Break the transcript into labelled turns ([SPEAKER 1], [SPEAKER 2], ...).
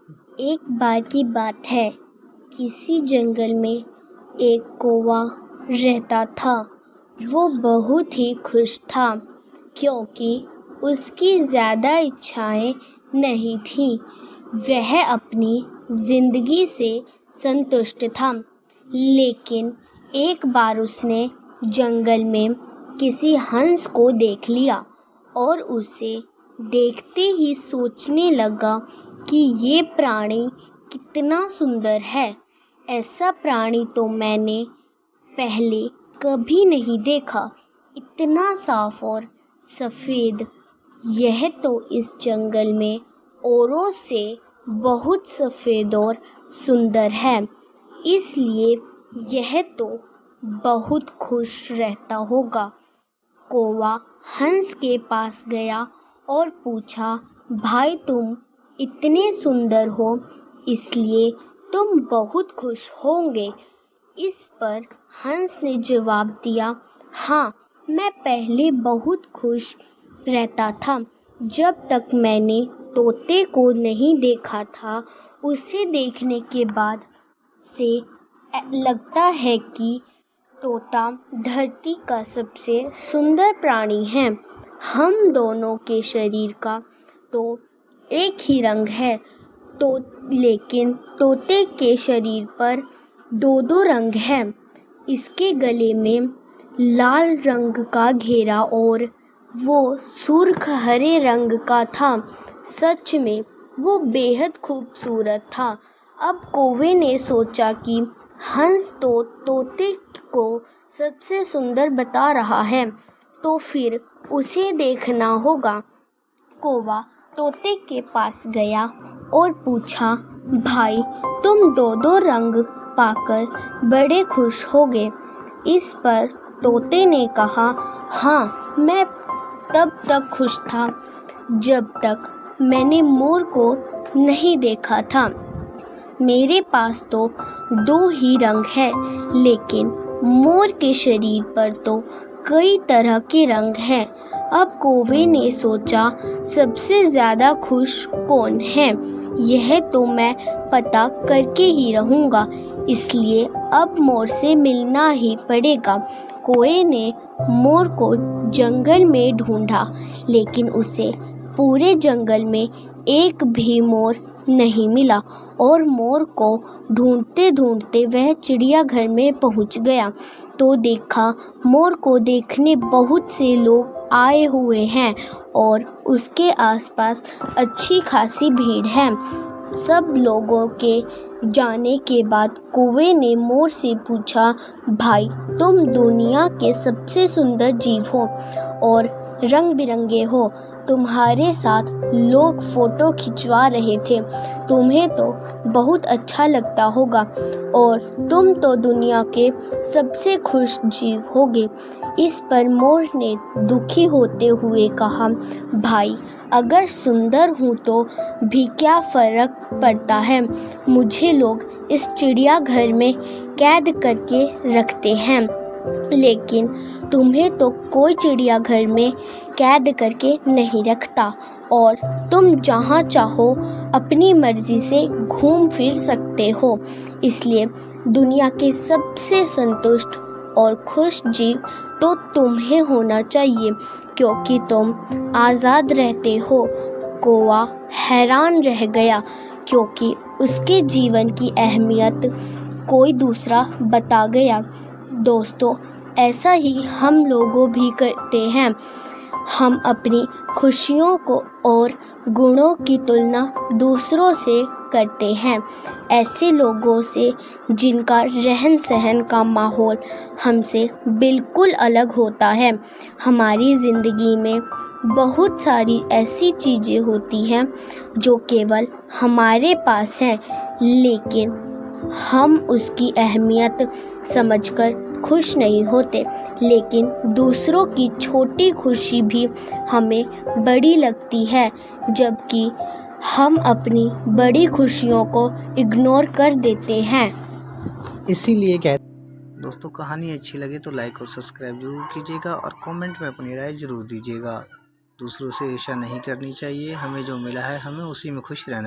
[SPEAKER 1] एक बार की बात है, किसी जंगल में एक कौवा रहता था। वो बहुत ही खुश था क्योंकि उसकी ज़्यादा इच्छाएं नहीं थीं। वह अपनी ज़िंदगी से संतुष्ट था। लेकिन एक बार उसने जंगल में किसी हंस को देख लिया और उसे देखते ही सोचने लगा कि ये प्राणी कितना सुंदर है। ऐसा प्राणी तो मैंने पहले कभी नहीं देखा। इतना साफ और सफ़ेद। यह तो इस जंगल में औरों से बहुत सफ़ेद और सुंदर है, इसलिए यह तो बहुत खुश रहता होगा। कौवा हंस के पास गया और पूछा, भाई तुम इतने सुंदर हो, इसलिए तुम बहुत खुश होंगे। इस पर हंस ने जवाब दिया, हाँ, मैं पहले बहुत खुश रहता था जब तक मैंने तोते को नहीं देखा था। उसे देखने के बाद से लगता है कि तोता धरती का सबसे सुंदर प्राणी है। हम दोनों के शरीर का तो एक ही रंग है, तो लेकिन तोते के शरीर पर दो दो रंग हैं। इसके गले में लाल रंग का घेरा और वो सुर्ख हरे रंग का था। सच में वो बेहद खूबसूरत था। अब कौवे ने सोचा कि हंस तो तोते को सबसे सुंदर बता रहा है, तो फिर उसे देखना होगा। कौवा तोते के पास गया और पूछा, भाई तुम दो दो रंग पाकर बड़े खुश होगे। इस पर तोते ने कहा, हाँ, मैं तब तक खुश था जब तक मैंने मोर को नहीं देखा था। मेरे पास तो दो ही रंग है, लेकिन मोर के शरीर पर तो कई तरह के रंग हैं। अब कौवे ने सोचा, सबसे ज़्यादा खुश कौन है, यह तो मैं पता करके ही रहूँगा, इसलिए अब मोर से मिलना ही पड़ेगा। कौवे ने मोर को जंगल में ढूंढा, लेकिन उसे पूरे जंगल में एक भी मोर नहीं मिला और मोर को ढूंढते ढूंढते वह चिड़ियाघर में पहुंच गया तो देखा, मोर को देखने बहुत से लोग आए हुए हैं और उसके आसपास अच्छी खासी भीड़ है। सब लोगों के जाने के बाद कौवे ने मोर से पूछा, भाई तुम दुनिया के सबसे सुंदर जीव हो और रंग बिरंगे हो। तुम्हारे साथ लोग फ़ोटो खिंचवा रहे थे। तुम्हें तो बहुत अच्छा लगता होगा और तुम तो दुनिया के सबसे खुश जीव होगे। इस पर मोर ने दुखी होते हुए कहा, भाई अगर सुंदर हूँ तो भी क्या फ़र्क पड़ता है। मुझे लोग इस चिड़ियाघर में कैद करके रखते हैं, लेकिन तुम्हें तो कोई चिड़ियाघर में कैद करके नहीं रखता और तुम जहाँ चाहो अपनी मर्ज़ी से घूम फिर सकते हो। इसलिए दुनिया के सबसे संतुष्ट और खुश जीव तो तुम्हें होना चाहिए, क्योंकि तुम आज़ाद रहते हो। कौवा हैरान रह गया, क्योंकि उसके जीवन की अहमियत कोई दूसरा बता गया। दोस्तों, ऐसा ही हम लोगों भी करते हैं। हम अपनी खुशियों को और गुणों की तुलना दूसरों से करते हैं, ऐसे लोगों से जिनका रहन सहन का माहौल हमसे बिल्कुल अलग होता है। हमारी ज़िंदगी में बहुत सारी ऐसी चीज़ें होती हैं जो केवल हमारे पास हैं, लेकिन हम उसकी अहमियत समझकर खुश नहीं होते। लेकिन दूसरों की छोटी खुशी भी हमें बड़ी लगती है, जबकि हम अपनी बड़ी खुशियों को इग्नोर कर देते हैं।
[SPEAKER 2] इसीलिए दोस्तों, कहानी अच्छी लगे तो लाइक और सब्सक्राइब जरूर कीजिएगा और कमेंट में अपनी राय जरूर दीजिएगा। दूसरों से ईर्ष्या नहीं करनी चाहिए। हमें जो मिला है हमें उसी में खुश रहना चाहिए।